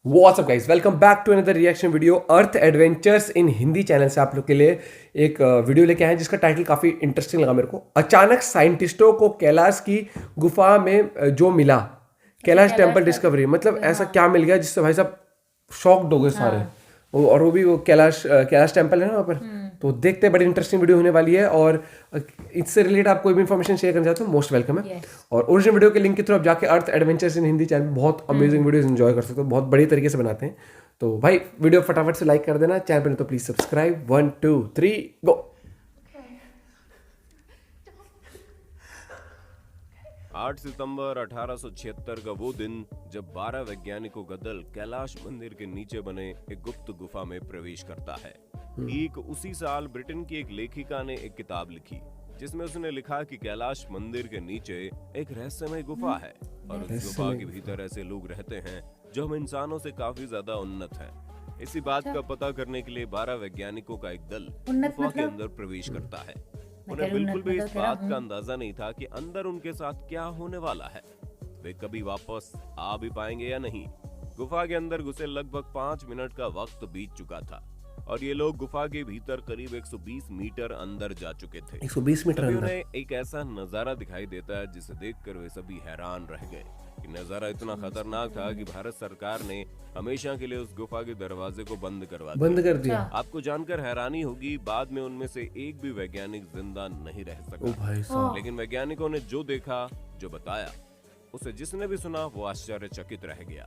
WhatsApp guys, welcome back to another reaction video. Earth Adventures in Hindi channel से आप लोग के लिए एक वीडियो लेके आए हैं जिसका टाइटल काफ़ी इंटरेस्टिंग लगा मेरे को। अचानक साइंटिस्टों को कैलाश की गुफा में जो मिला, कैलाश टेम्पल डिस्कवरी। मतलब ऐसा क्या मिल गया जिससे भाई साहब शॉक्ड हो गए सारे। और वो भी वो कैलाश कैलाश टेम्पल है ना वहाँ पर। तो देखते हैं, बड़ी इंटरेस्टिंग वीडियो होने वाली है। और इससे रिलेटेड आप कोई भी इन्फॉर्मेशन शेयर करना चाहते हो, मोस्ट वेलकम है। और ओरिजिनल वीडियो के लिंक के थ्रू आप जाके अर्थ एडवेंचर्स इन हिंदी चैनल बहुत अमेजिंग वीडियोस एंजॉय कर सकते हो, बहुत बड़ी तरीके से बनाते हैं। तो भाई वीडियो फटाफट से लाइक कर देना, चैनल पर नहीं तो प्लीज सब्सक्राइब। 1 2 3 गो। 8 सितंबर 1876 का वो दिन जब 12 वैज्ञानिकों का दल कैलाश मंदिर के नीचे बने एक गुप्त गुफा में प्रवेश करता है। ठीक उसी साल ब्रिटेन की एक लेखिका ने एक किताब लिखी जिसमें उसने लिखा कि कैलाश मंदिर के नीचे एक रहस्यमय गुफा है और उस गुफा के भीतर ऐसे लोग रहते हैं जो हम इंसानों से काफी ज्यादा उन्नत हैं। इसी बात का पता करने के लिए 12 वैज्ञानिकों का एक दल गुफा के अंदर प्रवेश करता है। उन्हें बिल्कुल भी इस बात का अंदाजा नहीं था कि अंदर उनके साथ क्या होने वाला है। वे कभी वापस आ भी पाएंगे या नहीं। गुफा के अंदर घुसे लगभग 5 मिनट का वक्त बीत चुका था और ये लोग गुफा के भीतर करीब 120 मीटर अंदर जा चुके थे। 120 मीटर अंदर उन्हें एक ऐसा नजारा दिखाई देता है जिसे देखकर वे सभी हैरान रह गए। ये नजारा इतना खतरनाक था कि भारत सरकार ने हमेशा के लिए उस गुफा के दरवाजे को बंद कर दिया। आपको जानकर हैरानी होगी, बाद में उनमें से एक भी वैज्ञानिक जिंदा नहीं रह ओ भाई सका। साहब। लेकिन वैज्ञानिकों ने जो देखा, जो बताया, उसे जिसने भी सुना वो आश्चर्यचकित रह गया।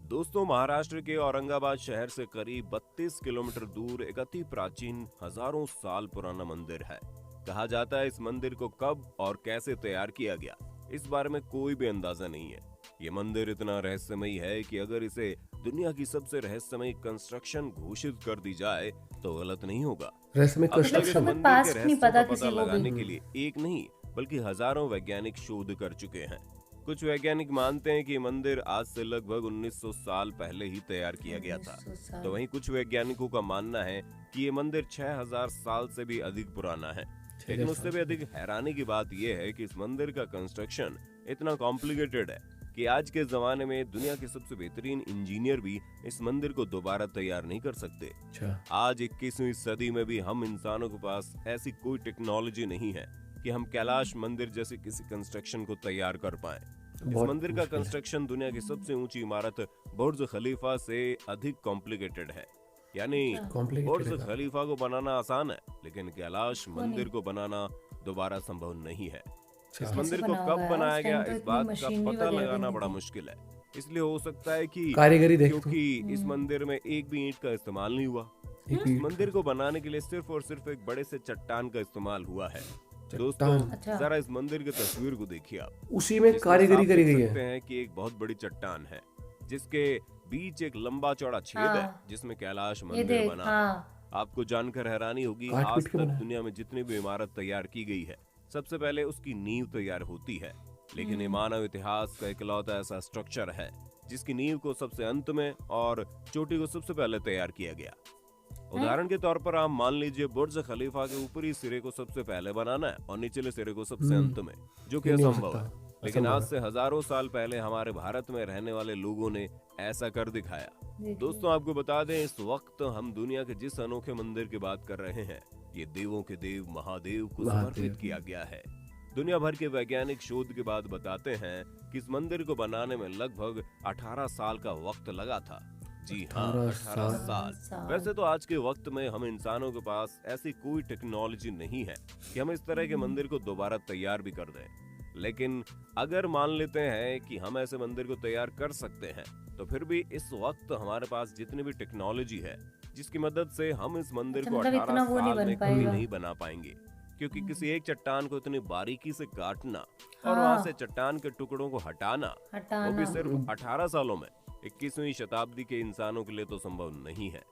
दोस्तों, महाराष्ट्र के औरंगाबाद शहर से करीब 32 किलोमीटर दूर एक अति प्राचीन, हजारों साल पुराना मंदिर है। कहा जाता है इस मंदिर को कब और कैसे तैयार किया गया, इस बारे में कोई भी अंदाजा नहीं है। ये मंदिर इतना रहस्यमयी है कि अगर इसे दुनिया की सबसे रहस्यमयी कंस्ट्रक्शन घोषित कर दी जाए तो गलत नहीं होगा। रहस्यमय अब तक इस कंस्ट्रक्शन। मंदिर के रहस्य का पता लगाने के लिए एक नहीं बल्कि हजारों वैज्ञानिक शोध कर चुके हैं। कुछ वैज्ञानिक मानते हैं कि ये मंदिर आज से लगभग 1900 साल पहले ही तैयार किया गया था। तो वहीं कुछ वैज्ञानिकों का मानना है कि ये मंदिर 6000 साल से भी अधिक पुराना है। लेकिन उससे भी अधिक हैरानी की बात यह है कि इस मंदिर का कंस्ट्रक्शन इतना कॉम्प्लिकेटेड है कि आज के जमाने में दुनिया के सबसे बेहतरीन इंजीनियर भी इस मंदिर को दोबारा तैयार नहीं कर सकते। आज 21वीं सदी में भी हम इंसानों के पास ऐसी कोई टेक्नोलॉजी नहीं है कि हम कैलाश मंदिर जैसे किसी कंस्ट्रक्शन को तैयार कर पाएं। इस मंदिर का कंस्ट्रक्शन दुनिया की सबसे ऊंची इमारत बुर्ज खलीफा से अधिक कॉम्प्लिकेटेड है। यानी बुर्ज खलीफा को बनाना आसान है, लेकिन कैलाश मंदिर को बनाना दोबारा संभव नहीं है। इस मंदिर को कब बनाया गया, इस बात का पता लगाना बड़ा मुश्किल है। इसलिए हो सकता है कि कारीगरी क्योंकि इस मंदिर में एक भी ईंट का इस्तेमाल नहीं हुआ। इस मंदिर को बनाने के लिए सिर्फ और सिर्फ एक बड़े से चट्टान का इस्तेमाल हुआ है। दोस्तों, जरा इस मंदिर की तस्वीर को देखिए आप। उसी में कारीगरी करी गई है। सकते हैं कि एक बहुत बड़ी चट्टान है जिसके बीच एक लंबा चौड़ा छेद है जिसमें कैलाश मंदिर बना है। आपको जानकर हैरानी होगी, आज तक दुनिया में जितनी भी इमारत तैयार की गई है सबसे पहले उसकी नींव तैयार होती है। लेकिन ये मानव इतिहास का इकलौता ऐसा स्ट्रक्चर है जिसकी नींव को सबसे अंत में और चोटी को सबसे पहले तैयार किया गया। उदाहरण के तौर पर आप मान लीजिए बुर्ज खलीफा के ऊपरी सिरे को सबसे पहले बनाना है और निचले सिरे को सबसे अंत में, जो कि असंभव है। लेकिन आज से हजारों साल पहले हमारे भारत में रहने वाले लोगों ने ऐसा कर दिखाया। दोस्तों, आपको बता दें, इस वक्त हम दुनिया के जिस अनोखे मंदिर की बात कर रहे हैं, ये देवों के देव महादेव को समर्पित किया गया है। दुनिया भर के वैज्ञानिक शोध के बाद बताते हैं कि इस मंदिर को बनाने में लगभग 18 साल का वक्त लगा था। जी हाँ, 18 साल। वैसे तो आज के वक्त में हम इंसानों के पास ऐसी कोई टेक्नोलॉजी नहीं है कि हम इस तरह के मंदिर को दोबारा तैयार भी कर दें। लेकिन अगर मान लेते हैं कि हम ऐसे मंदिर को तैयार कर सकते हैं, तो फिर भी इस वक्त हमारे पास जितनी भी टेक्नोलॉजी है जिसकी मदद से हम इस मंदिर को 18 साल में कभी नहीं बना पाएंगे, क्योंकि किसी एक चट्टान को इतनी बारीकी से काटना और वहाँ से चट्टान के टुकड़ों को हटाना वो भी सिर्फ 18 सालों में 21वीं शताब्दी के इंसानों के लिए तो संभव नहीं है।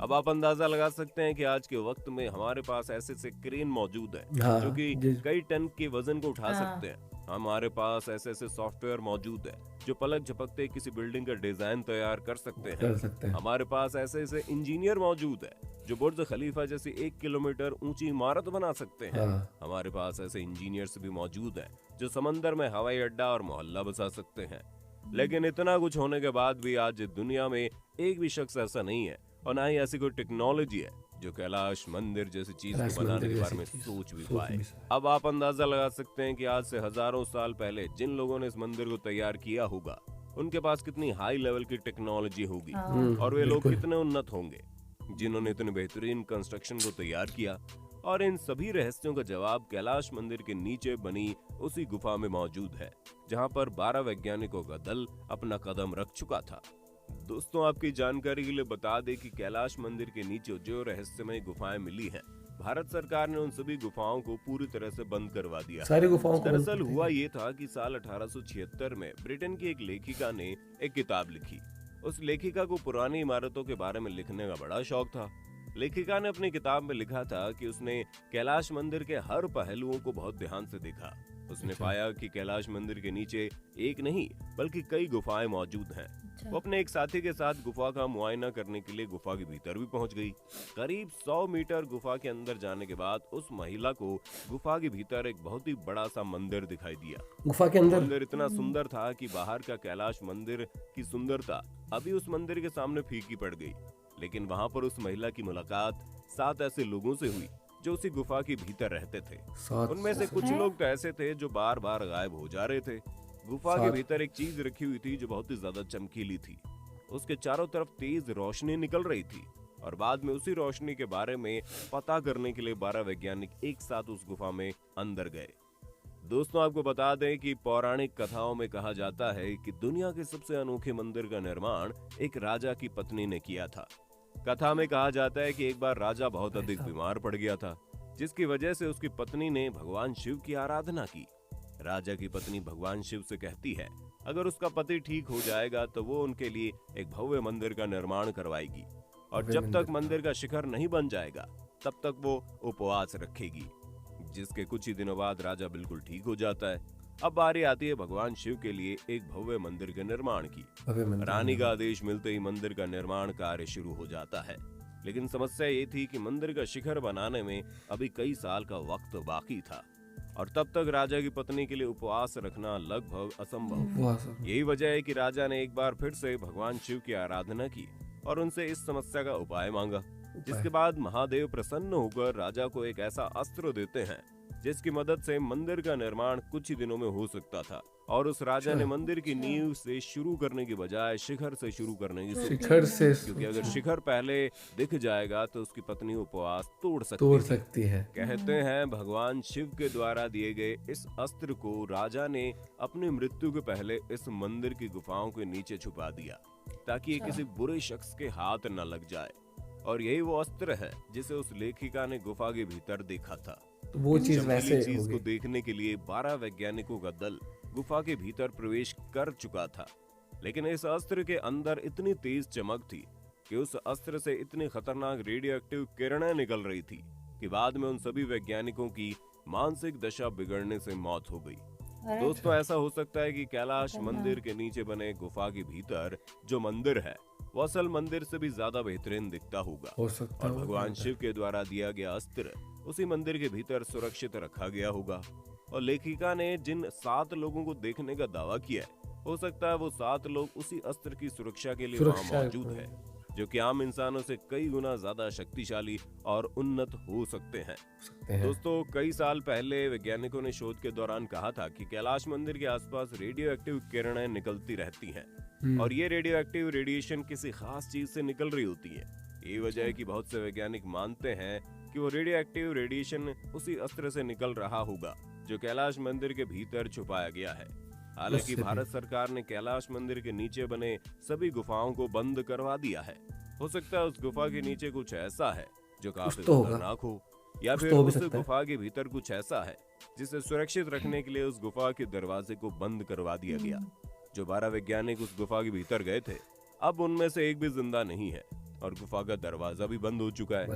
अब आप अंदाजा लगा सकते हैं कि आज के वक्त में हमारे पास ऐसे से क्रेन मौजूद है जो कि कई टन के वजन को उठा सकते हैं। हमारे पास ऐसे सॉफ्टवेयर मौजूद है जो पलक झपकते किसी बिल्डिंग का डिजाइन तैयार कर सकते हैं। हमारे पास ऐसे इंजीनियर मौजूद है जो बुर्ज खलीफा जैसी 1 किलोमीटर ऊंची इमारत बना सकते हैं। हमारे पास ऐसे इंजीनियर्स भी मौजूद हैं जो समंदर में हवाई अड्डा और मोहल्ला बसा सकते हैं। लेकिन इतना कुछ होने के बाद भी आज दुनिया में एक भी शख्स ऐसा नहीं है और ना ही ऐसी कोई टेक्नोलॉजी है जो कैलाश मंदिर जैसी चीज को बनाने के बारे में सोच भी पाए। अब आप अंदाजा लगा सकते हैं कि आज से हजारों साल पहले जिन लोगों ने इस मंदिर को तैयार किया होगा उनके पास कितनी हाई लेवल की टेक्नोलॉजी होगी और वे लोग कितने उन्नत होंगे जिन्होंने इतने बेहतरीन कंस्ट्रक्शन को तैयार किया। और इन सभी रहस्यों का जवाब कैलाश मंदिर के नीचे बनी उसी गुफा में मौजूद है जहां पर 12 वैज्ञानिकों का दल अपना कदम रख चुका था। दोस्तों, आपकी जानकारी के लिए बता दें कि कैलाश मंदिर के नीचे जो रहस्यमय गुफाएं मिली हैं, भारत सरकार ने उन सभी गुफाओं को पूरी तरह से बंद करवा दिया। सारी गुफाओं को दरअसल हुआ ये था कि साल 1876 में ब्रिटेन की एक लेखिका ने एक किताब लिखी। उस लेखिका को पुरानी इमारतों के बारे में लिखने का बड़ा शौक था। लेखिका ने अपनी किताब में लिखा था कि उसने कैलाश मंदिर के हर पहलुओं को बहुत ध्यान से देखा। उसने पाया कि कैलाश मंदिर के नीचे एक नहीं बल्कि कई गुफाएं मौजूद हैं। वो अपने एक साथी के साथ गुफा का मुआयना करने के लिए गुफा के भीतर भी पहुंच गई। करीब 100 मीटर गुफा के अंदर जाने के बाद उस महिला को गुफा के भीतर एक बहुत ही बड़ा सा मंदिर दिखाई दिया। गुफा के अंदर मंदिर इतना सुंदर था कि बाहर का कैलाश मंदिर की सुंदरता अभी उस मंदिर के सामने फीकी पड़ गई। लेकिन वहां पर उस महिला की मुलाकात 7 ऐसे लोगों से हुई जो उसी गुफा के भीतर रहते थे। उनमें से कुछ लोग तो ऐसे थे जो बार बार गायब हो जा रहे थे। गुफा के भीतर एक चीज रखी हुई थी जो बहुत ही ज्यादा चमकीली थी। उसके चारों तरफ तेज रोशनी निकल रही थी और बाद में उसी रोशनी के बारे में पता करने के लिए 12 वैज्ञानिक एक साथ उस गुफा में अंदर गए। दोस्तों, आपको बता दें कि पौराणिक कथाओं में कहा जाता है कि दुनिया के सबसे अनोखे मंदिर का निर्माण एक राजा की पत्नी ने किया था। कथा में कहा जाता है कि एक बार राजा बहुत अधिक बीमार पड़ गया था, जिसकी वजह से उसकी पत्नी ने भगवान शिव की आराधना की। राजा की पत्नी भगवान शिव से कहती है अगर उसका पति ठीक हो जाएगा तो वो उनके लिए एक भव्य मंदिर का निर्माण करवाएगी और जब तक मंदिर का शिखर नहीं बन जाएगा तब तक वो उपवास रखेगी। जिसके कुछ ही दिनों बाद राजा बिल्कुल ठीक हो जाता है। अब बारी आती है भगवान शिव के लिए एक भव्य मंदिर के निर्माण की। रानी का आदेश मिलते ही मंदिर का निर्माण कार्य शुरू हो जाता है। लेकिन समस्या ये थी कि मंदिर का शिखर बनाने में अभी कई साल का वक्त बाकी था और तब तक राजा की पत्नी के लिए उपवास रखना लगभग असंभव। यही वजह है कि राजा ने एक बार फिर से भगवान शिव की आराधना की और उनसे इस समस्या का उपाय मांगा। जिसके बाद महादेव प्रसन्न होकर राजा को एक ऐसा अस्त्र देते हैं जिसकी मदद से मंदिर का निर्माण कुछ ही दिनों में हो सकता था। और उस राजा ने मंदिर की नींव से शुरू करने की बजाय शिखर से शुरू करने की सोची, क्योंकि अगर शिखर पहले दिख जाएगा तो उसकी पत्नी उपवास तोड़ सकती है। कहते हैं भगवान शिव के द्वारा दिए गए इस अस्त्र को राजा ने अपनी मृत्यु के पहले इस मंदिर की गुफाओं के नीचे छुपा दिया ताकि ये किसी बुरे शख्स के हाथ न लग जाए। और यही वो अस्त्र है जिसे उस लेखिका ने गुफा के भीतर देखा था। तो वो चीज वैसे चीज को देखने के लिए 12 वैज्ञानिकों का दल गुफा के भीतर प्रवेश कर चुका था। लेकिन इस अस्त्र के अंदर इतनी तेज चमक थी कि उस अस्त्र से इतनी खतरनाक रेडियो एक्टिव किरणें निकल रही थी कि बाद में उन सभी वैज्ञानिकों की मानसिक दशा बिगड़ने से मौत हो गई। दोस्तों, ऐसा हो सकता है कि कैलाश मंदिर के नीचे बने गुफा के भीतर जो मंदिर है वो असल मंदिर से भी ज्यादा बेहतरीन दिखता होगा और भगवान शिव के द्वारा दिया गया अस्त्र उसी मंदिर के भीतर सुरक्षित रखा गया होगा। और लेखिका ने जिन 7 लोगों को देखने का दावा किया है, हो सकता है वो 7 लोग उसी अस्त्र की सुरक्षा के लिए वहाँ मौजूद है, जो कि आम इंसानों से कई गुना ज्यादा शक्तिशाली और उन्नत हो सकते हैं। दोस्तों, कई साल पहले वैज्ञानिकों ने शोध के दौरान कहा था कि कैलाश मंदिर के आसपास रेडियो एक्टिव किरणें निकलती रहती हैं और ये रेडियो एक्टिव रेडिएशन किसी खास चीज से निकल रही होती है। यही वजह है कि बहुत से वैज्ञानिक मानते हैं कि वो रेडियो एक्टिव रेडिएशन उसी अस्त्र से निकल रहा होगा जो कैलाश मंदिर के भीतर छुपाया गया है। हालांकि भारत सरकार ने कैलाश मंदिर के नीचे बने सभी गुफाओं को बंद करवा दिया है। हो सकता है उस गुफा के नीचे कुछ ऐसा है जो काफी खतरनाक हो, या फिर उस गुफा के भीतर कुछ ऐसा है जिसे सुरक्षित रखने के लिए उस गुफा के दरवाजे को बंद करवा दिया गया। जो 12 वैज्ञानिक उस गुफा के भीतर गए थे, अब उनमें से एक भी जिंदा नहीं है और गुफा का दरवाजा भी बंद हो चुका है।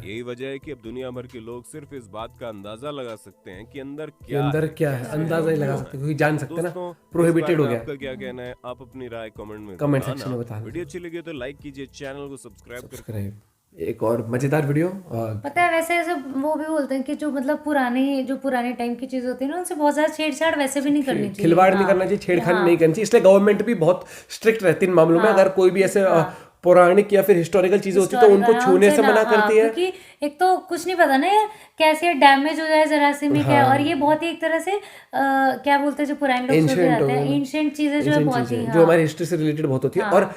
यही वजह है कि अब दुनिया भर के लोग सिर्फ इस बात का अंदाजा लगा सकते हैं कि अंदर क्या है, अंदाजा ही लगा सकते हैं क्योंकि जान सकते हैं ना, प्रोहिबिटेड हो गया। आपका क्या कहना है? आप अपनी राय कमेंट सेक्शन में बताना। वीडियो अच्छी लगी तो लाइक कीजिए, चैनल को सब्सक्राइब करें। एक और मजेदार वीडियो। पता है वैसे ऐसे वो भी बोलते हैं कि जो मतलब पुराने टाइम की चीज होती है ना, उनसे बहुत ज्यादा छेड़छाड़ वैसे भी नहीं करनी चाहिए, खिलवाड़ नहीं करना चाहिए, छेड़खानी नहीं करनी चाहिए, इसलिए गवर्नमेंट भी बहुत स्ट्रिक्ट रहती है इन मामलों में। अगर कोई भी ऐसे पौराणिक या फिर हिस्टोरिकल चीजें होती है तो उनको छूने से मना करती है, क्योंकि एक तो कुछ नहीं पता ना यार कैसे डैमेज हो जाए जरा सी में क्या। और ये बहुत ही एक तरह से क्या बोलते हैं जो पुराने लोग सोते रहते हैं, एंशिएंट चीजें जो है बहुत ही जो हमारी हिस्ट्री से रिलेटेड बहुत होती है। और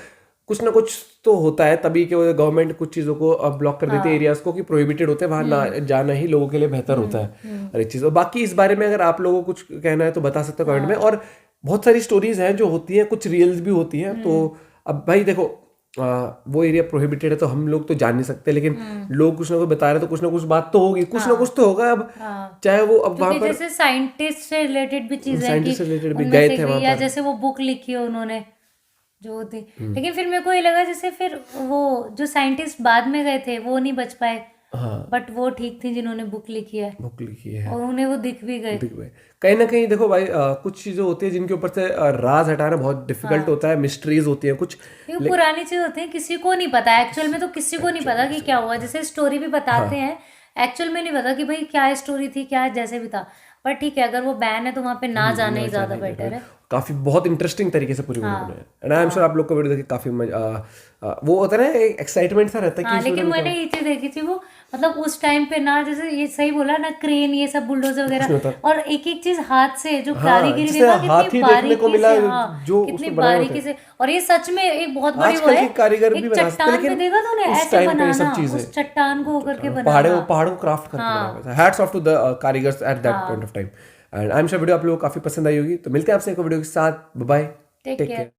कुछ ना कुछ तो होता है तभी कि गवर्नमेंट कुछ चीज़ों को ब्लॉक कर देती है, एरियाज को कि प्रोहिबिटेड होते हैं, वहाँ ना जाना ही लोगों के लिए बेहतर होता है। और एक चीज़, और बाकी इस बारे में अगर आप लोगों को कुछ कहना है तो बता सकते हो कमेंट में। और बहुत सारी स्टोरीज हैं जो होती हैं, कुछ रियल्स भी होती हैं। तो अब भाई देखो वो एरिया प्रोहिबिटेड है तो हम लोग तो जान नहीं सकते, लेकिन लोग कुछ ना कुछ बता रहे तो कुछ ना कुछ बात तो होगी, कुछ ना कुछ तो होगा। अब चाहे वो अब वहाँ पर जैसे साइंटिस्ट से रिलेटेड भी चीजें साइंटिस्ट से रिलेटेड भी गए थे वहाँ या पर, जैसे वो बुक लिखी है उन्होंने जो थी। लेकिन फिर मेरे को ये लगा जैसे फिर वो जो साइंटिस्ट बाद में गए थे वो नहीं बच पाए, बट वो ठीक थी जिन्होंने बुक लिखी है और उन्हें वो दिख भी गए। कहीं ना कहीं देखो भाई कुछ चीजें होती है जिनके ऊपर से राज हटाना बहुत डिफिकल्ट होता है, मिस्ट्रीज होती है कुछ, पुरानी चीज होती है, किसी को नहीं पता एक्चुअल में, तो किसी को नहीं पता कि क्या हुआ। जैसे स्टोरी भी बताते हैं, एक्चुअल में नहीं पता कि भाई क्या स्टोरी थी, क्या जैसे भी था। पर ठीक है, अगर वो बैन है तो वहाँ पे ना जाना ही ज्यादा बेटर है। काफी बहुत इंटरेस्टिंग तरीके से पूरी वीडियो बनाई है, एंड आई एम श्योर आप लोग को वीडियो देख के काफी वो होता है ना, एक एक्साइटमेंट सा रहता है कि लेकिन मैंने ये चीज देखी थी वो मतलब उस टाइम पे ना, जैसे ये सही बोला ना, क्रेन ये सब बुलडोजर वगैरह, और एक एक चीज हाथ से जो कारीगरी देखा कितनी बारीकी से, कितनी बारीकी से। और ये सच में एक बहुत बड़ी वो है, एक चट्टान पे देखा तूने ऐसे बनाना, उस चट्टान को होकर के बनाना, पहाड़ों को क्राफ्ट करके बनाया। हैट्स ऑफ टू द कारीगर्स at that point of time. And I am sure video आप लोगों को काफी पसंद आई होगी। तो मिलते हैं आपसे एक वीडियो के साथ, बाय बाय, टेक केयर।